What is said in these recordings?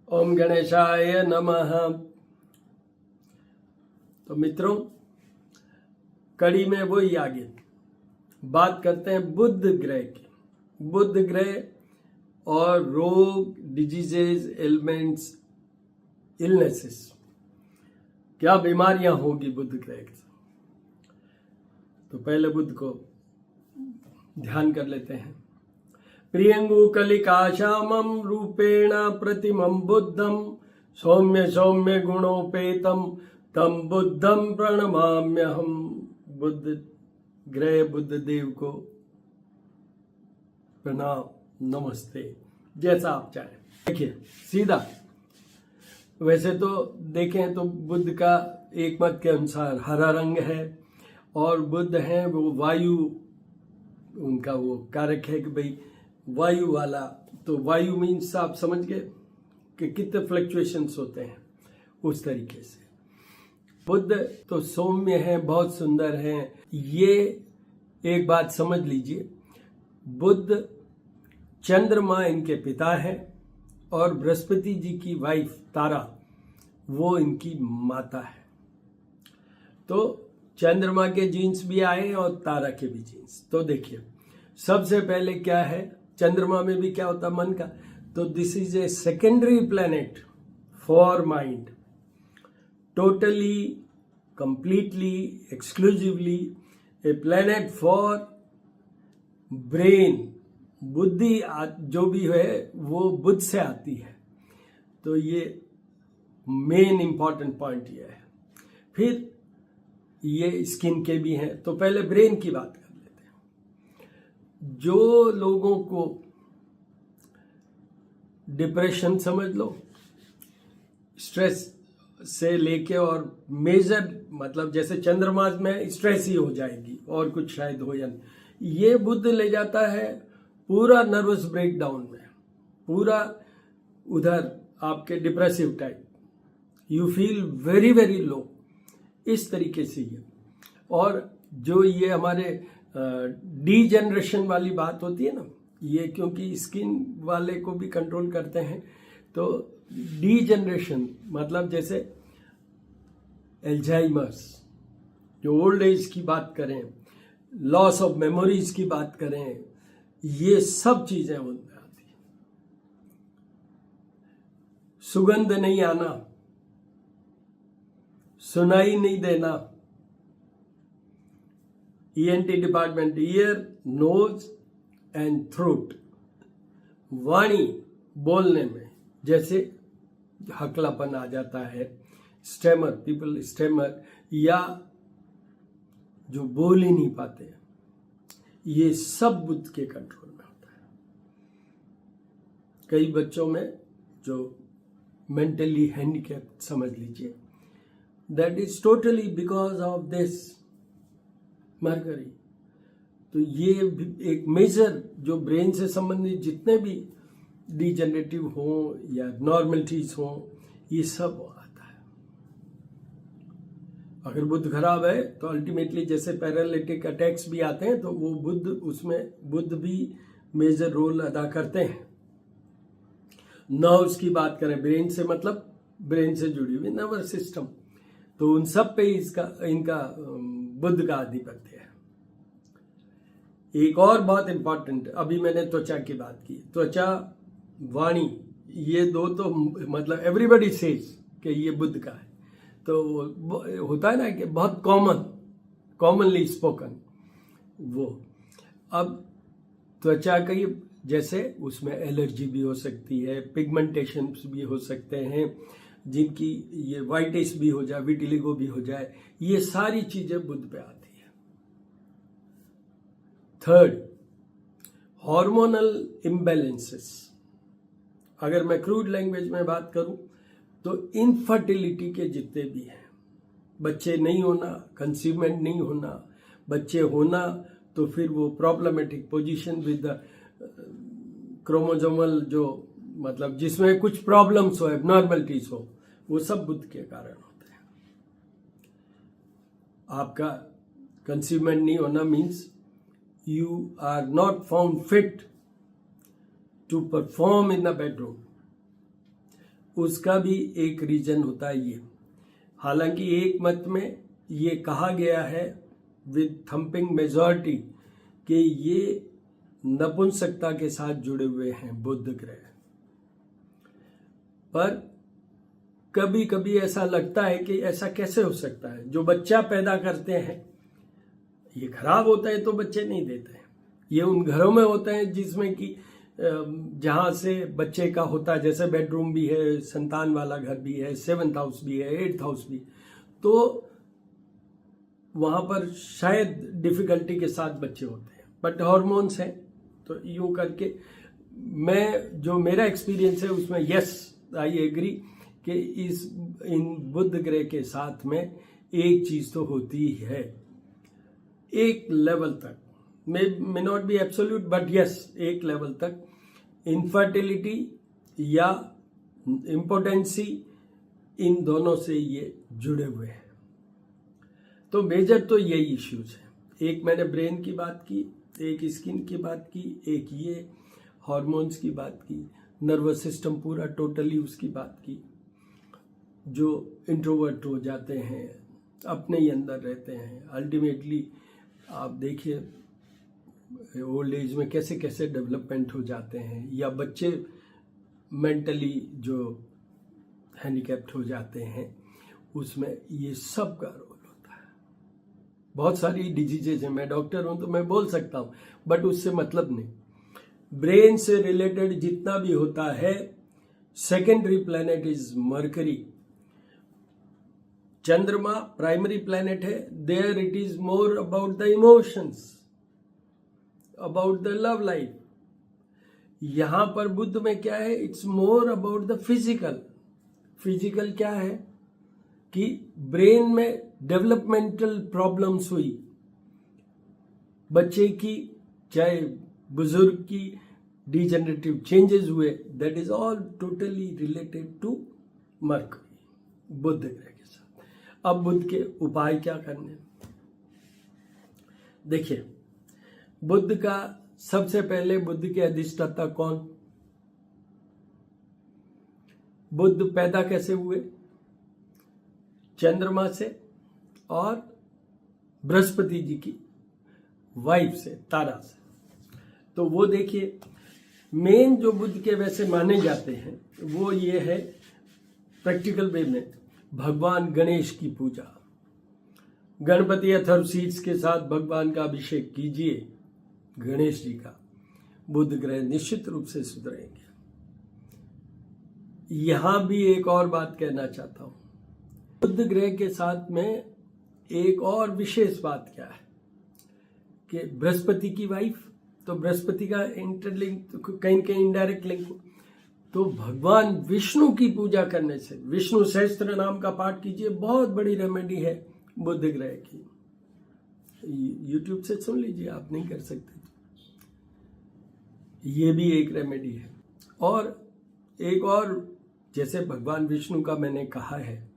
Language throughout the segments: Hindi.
ओम गणेशाय नमः। तो मित्रों, कड़ी में वही आगे बात करते हैं बुध ग्रह की। बुध ग्रह और रोग, डिजीजेस, एलिमेंट्स, इलनेसेस, क्या बीमारियां होगी बुध ग्रह से। तो पहले बुध को ध्यान कर लेते हैं। प्रियंगु कलिकाश्यामं रूपेण प्रतिमं बुद्धं सौम्य सौम्य गुणोपेतम तम बुद्धं प्रणमाम्यहम। बुद्ध ग्रह बुद्ध देव को प्रणाम, नमस्ते, जैसा आप चाहें। देखिए सीधा, वैसे तो देखें तो बुद्ध का एक मत के अनुसार हरा रंग है और बुद्ध हैं वो वायु, उनका वो कारक है कि भाई वायु वाला। तो वायु मीन्स आप समझ गए कि कितने फ्लक्चुएशंस होते हैं, उस तरीके से बुद्ध तो सौम्य हैं, बहुत सुंदर हैं। ये एक बात समझ लीजिए, बुद्ध चंद्रमा इनके पिता हैं और बृहस्पति जी की वाइफ तारा वो इनकी माता है। तो चंद्रमा के जीन्स भी आए और तारा के भी जीन्स। तो देखिए सबसे पहले क्या है, चंद्रमा में भी क्या होता है मन का। तो this is a secondary planet for mind, totally, completely, exclusively A planet for brain. बुद्धि जो भी है वो बुद्ध से आती है। तो ये मेन इंपॉर्टेंट पॉइंट ये है। फिर ये स्किन के भी हैं। तो पहले ब्रेन की बात कर लेते हैं। जो लोगों को डिप्रेशन समझ लो, स्ट्रेस से लेके और मेजर मतलब जैसे चंद्रमा में स्ट्रेस ही हो जाएगी और कुछ शायद हो या नहीं, ये बुद्ध ले जाता है पूरा नर्वस ब्रेकडाउन में, पूरा उधर आपके depressive type, you feel very very low, इस तरीके से ये। और जो ये हमारे डी जनरेशन वाली बात होती है ना, ये क्योंकि स्किन वाले को भी कंट्रोल करते हैं। तो डी जनरेशन मतलब जैसे एल्जाइमर्स, जो ओल्ड एज की बात करें, लॉस ऑफ मेमोरीज की बात करें, ये सब चीजें उनमें आती हैं। सुगंध नहीं आना, सुनाई नहीं देना, ENT department, ear, nose and throat, वाणी बोलने में जैसे हकलापन आ जाता है, स्टेमर, पीपल स्टेमर, या जो बोल ही नहीं पाते, ये सब बुद्ध के कंट्रोल में होता है। कई बच्चों में जो मेंटली हैंडीकैप समझ लीजिए, that is totally because of this mercury. तो ये एक मेजर जो ब्रेन से संबंधित जितने भी डिजेनरेटिव हों या नॉर्मलिटीज हों, ये सब आता है। अगर बुद्ध खराब है तो अल्टीमेटली जैसे पैरालिटिक अटैक्स भी आते हैं, तो वो बुद्ध, उसमें बुद्ध भी मेजर रोल अदा करते हैं। नर्व्स की बात करें, ब्रेन से मतलब ब्रेन से जुड़ी हुई नर्वस सिस्टम, तो उन सब पे इनका बुद्ध का आधिपत्य है। एक और बहुत इंपॉर्टेंट, अभी मैंने त्वचा की बात की, त्वचा, वाणी, ये दो तो मतलब एवरीबडी सेज कि ये बुद्ध का है। तो होता है ना कि बहुत कॉमनली स्पोकन वो। अब त्वचा का जैसे उसमें एलर्जी भी हो सकती है, पिगमेंटेशन भी हो सकते हैं, जिनकी ये वाइटिस भी हो जाए, विटिलिगो भी हो जाए, ये सारी चीजें बुद्ध पे आती है। Third, hormonal imbalances. अगर मैं क्रूड लैंग्वेज में बात करूं तो इनफर्टिलिटी के जितने भी हैं, बच्चे नहीं होना, कंसीवमेंट नहीं होना, बच्चे होना तो फिर वो problematic position with the chromosomal, जो मतलब जिसमें कुछ प्रॉब्लम्स हो, एबनॉर्मलिटीज हो, वो सब बुद्ध के कारण होते हैं। आपका कंसीवमेंट नहीं होना means you are not found fit to perform in the bedroom, उसका भी एक रीजन होता है ये। हालांकि एक मत में ये कहा गया है विद थम्पिंग मेजॉरिटी कि ये नपुंसकता के साथ जुड़े हुए हैं बुध ग्रह। पर कभी कभी ऐसा लगता है कि ऐसा कैसे हो सकता है, जो बच्चा पैदा करते हैं ये खराब होता है तो बच्चे नहीं देते हैं। ये उन घरों में होते हैं जिसमें कि जहां से बच्चे का होता है, जैसे बेडरूम भी है, संतान वाला घर भी है, 7th हाउस भी है, 8th हाउस भी, तो वहां पर शायद डिफिकल्टी के साथ बच्चे होते हैं। बट हार्मोन्स हैं तो यूं करके मैं जो मेरा एक्सपीरियंस है उसमें यस आई एग्री कि इन बुध ग्रह के साथ में एक चीज तो होती है, एक लेवल तक, may not be absolute but yes, एक लेवल तक इनफर्टिलिटी या इम्पोर्टेंसी, इन दोनों से ये जुड़े हुए हैं। तो मेजर तो यही इश्यूज है। एक मैंने ब्रेन की बात की, एक स्किन की बात की, एक ये हार्मोन्स की बात की, नर्वस सिस्टम पूरा टोटली उसकी बात की। जो इंट्रोवर्ट हो जाते हैं, अपने ही अंदर रहते हैं, अल्टीमेटली आप देखिए ओल्ड एज में कैसे कैसे डेवलपमेंट हो जाते हैं, या बच्चे मेंटली जो हैंडीकैप्ड हो जाते हैं, उसमें ये सब का रोल होता है। बहुत सारी डिजीजेज हैं, मैं डॉक्टर हूं तो मैं बोल सकता हूं, बट उससे मतलब नहीं। ब्रेन से रिलेटेड जितना भी होता है, सेकेंडरी प्लैनेट इज मरकरी। चंद्रमा प्राइमरी प्लैनेट है, there it is more about the emotions, about the love life. यहां पर बुध में क्या है, it's more about the physical. Physical क्या है कि ब्रेन में डेवलपमेंटल प्रॉब्लम्स हुई, बच्चे की चाहे बुजुर्ग की, डिजेनरेटिव चेंजेस हुए, that is all totally related to mercury, बुध ग्रह के साथ। अब बुध के उपाय क्या करने, देखिए बुध का सबसे पहले, बुध के अधिष्ठाता कौन, बुध पैदा कैसे हुए, चंद्रमा से और बृहस्पति जी की वाइफ से, तारा से। तो वो देखिए मेन जो बुध के वैसे माने जाते हैं वो ये है प्रैक्टिकल वे में, भगवान गणेश की पूजा। गणपति अथर्व सीड्स के साथ भगवान का अभिषेक कीजिए गणेश जी का, बुध ग्रह निश्चित रूप से सुधरेंगे। यहां भी एक और बात कहना चाहता हूं, बुध ग्रह के साथ में एक और विशेष बात क्या है कि बृहस्पति की वाइफ, तो बृहस्पति का इंटरलिंक, तो कहीं कहीं इनडायरेक्ट लिंक, तो भगवान विष्णु की पूजा करने से, विष्णु सहस्त्र नाम का पाठ कीजिए, बहुत बड़ी रेमेडी है बुध ग्रह की। यूट्यूब से सुन लीजिए, आप नहीं कर सकते तो ये भी एक रेमेडी है। और एक और, जैसे भगवान विष्णु का मैंने कहा है,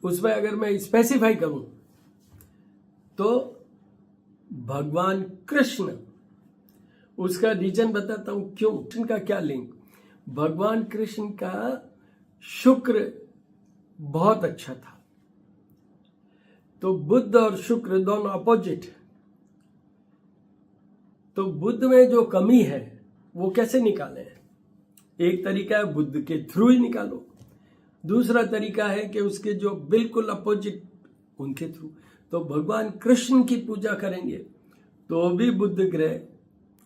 उसमें अगर मैं स्पेसिफाई करूं तो भगवान कृष्ण, उसका रीजन बताता हूं क्यों, कृष्ण का क्या लिंक। भगवान कृष्ण का शुक्र बहुत अच्छा था, तो बुध और शुक्र दोनों अपोजिट। तो बुध में जो कमी है वो कैसे निकालें, एक तरीका है बुध के थ्रू ही निकालो, दूसरा तरीका है कि उसके जो बिल्कुल अपोजिट उनके थ्रू। तो भगवान कृष्ण की पूजा करेंगे तो भी बुध ग्रह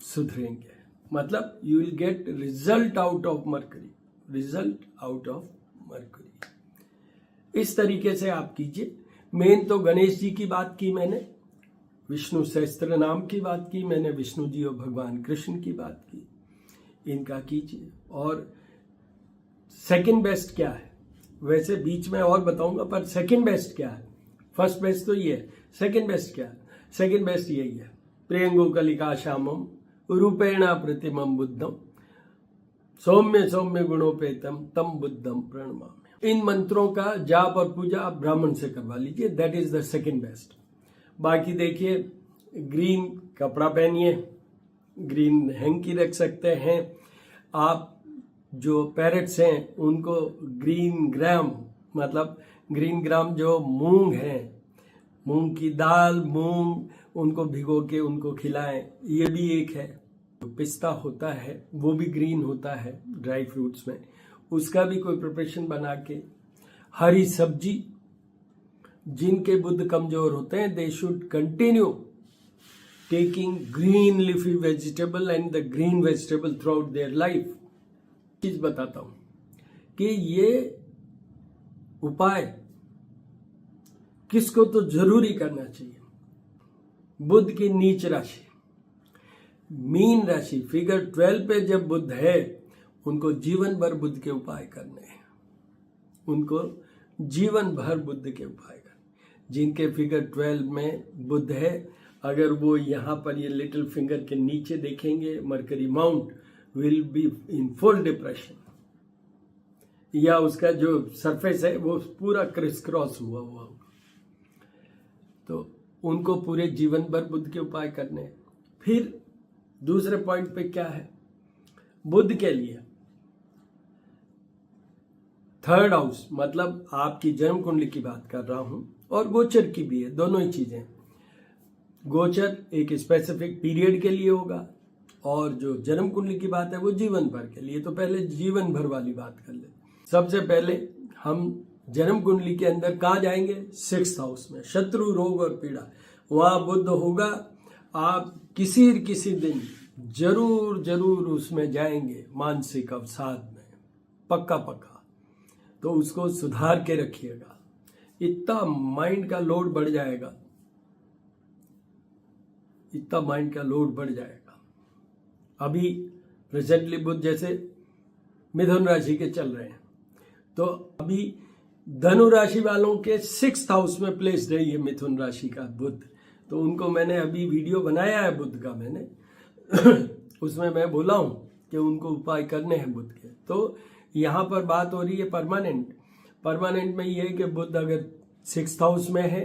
सुधरेंगे, मतलब you will get result out of mercury, result out of mercury. इस तरीके से आप कीजिए। मेन तो गणेश जी की बात की मैंने, विष्णु सहस्त्र नाम की बात की मैंने, विष्णु जी और भगवान कृष्ण की बात की, इनका कीजिए। और सेकंड बेस्ट क्या है, वैसे बीच में और बताऊंगा, पर सेकंड बेस्ट क्या है, फर्स्ट बेस्ट तो ये है, सेकंड बेस्ट क्या है, सेकंड बेस्ट यही है, प्रियंगो कलिका श्यामम रूपेण प्रतिमम बुद्धम सौम्य सौम्य गुणोपेतम तम बुद्धम प्रणमामि। इन मंत्रों का जाप और पूजा आप ब्राह्मण से करवा लीजिए, that is the second best. बाकी देखिए, ग्रीन कपड़ा पहनिए, ग्रीन हैंकी रख सकते हैं आप, जो पैरेट्स हैं उनको ग्रीन ग्राम, मतलब ग्रीन ग्राम जो मूंग है, मूंग की दाल, मूंग, उनको भिगो के उनको खिलाएं, ये भी एक है। जो पिस्ता होता है वो भी ग्रीन होता है ड्राई फ्रूट्स में, उसका भी कोई प्रिपरेशन बना के। हरी सब्जी, जिनके बुध कमजोर होते हैं they should continue taking green leafy vegetable and the green vegetable through out their life. चीज बताता हूं कि ये उपाय किसको तो जरूरी करना चाहिए। बुध की नीच राशि, मीन राशि, फिगर 12 पे जब बुध है, उनको जीवन भर बुध के उपाय करने हैं, उनको जीवन भर बुध के उपाय करने। जिनके फिगर 12 में बुध है, अगर वो यहाँ पर ये लिटिल फिंगर के नीचे देखेंगे, mercury mount will be in full depression, या उसका जो सरफेस है वो पूरा क्रिस क्रॉस हुआ होगा। तो उनको पूरे जीवन भर बुध के उपाय करने हैं। फिर दूसरे पॉइंट पे क्या है, बुध के लिए थर्ड हाउस, मतलब आपकी जन्म कुंडली की बात कर रहा हूं, और गोचर की भी है, दोनों ही चीजें। गोचर एक स्पेसिफिक पीरियड के लिए होगा, और जो जन्म कुंडली की बात है वो जीवन भर के लिए। तो पहले जीवन भर वाली बात कर ले। सबसे पहले हम जन्म कुंडली के अंदर कहाँ जाएंगे, 6th हाउस में, शत्रु, रोग और पीड़ा, वहां बुध होगा। आप किसी दिन जरूर उसमें जाएंगे, मानसिक अवसाद में, पक्का। तो उसको सुधार के रखिएगा, इतना माइंड का लोड बढ़ जाएगा, इतना माइंड का लोड बढ़ जाएगा। अभी प्रेजेंटली बुध जैसे मिथुन राशि के चल रहे हैं, तो अभी धनु राशि वालों के 6th हाउस में प्लेस रही है मिथुन राशि का बुध। तो उनको मैंने अभी वीडियो बनाया है बुध का, मैंने उसमें मैं बोला हूं कि उनको उपाय करने हैं बुध के। तो यहाँ पर बात हो रही है परमानेंट में ये है कि बुध अगर 6th हाउस में है,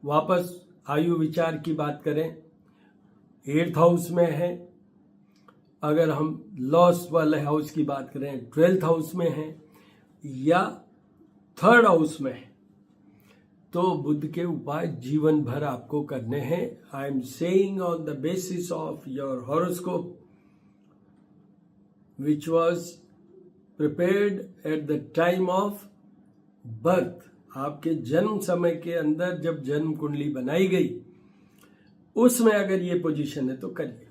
वापस आयु विचार की बात करें 8th हाउस में है, अगर हम लॉस वाले हाउस की बात करें 12th हाउस में है, या 3rd हाउस में है, तो बुध के उपाय जीवन भर आपको करने हैं। I am saying on the basis of your horoscope which was prepared at the time of birth. आपके जन्म समय के अंदर जब जन्म कुंडली बनाई गई, उसमें अगर ये पोजीशन है तो करिए।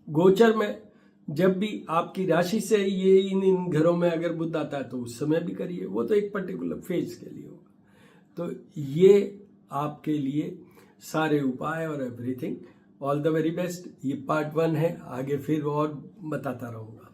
गोचर में जब भी आपकी राशि से ये इन घरों में अगर बुध आता है तो उस समय भी करिए, वो तो एक पर्टिकुलर फेज के लिए होगा। तो ये आपके लिए सारे उपाय और everything. All the very best. ये पार्ट 1 है, आगे फिर और बताता रहूंगा।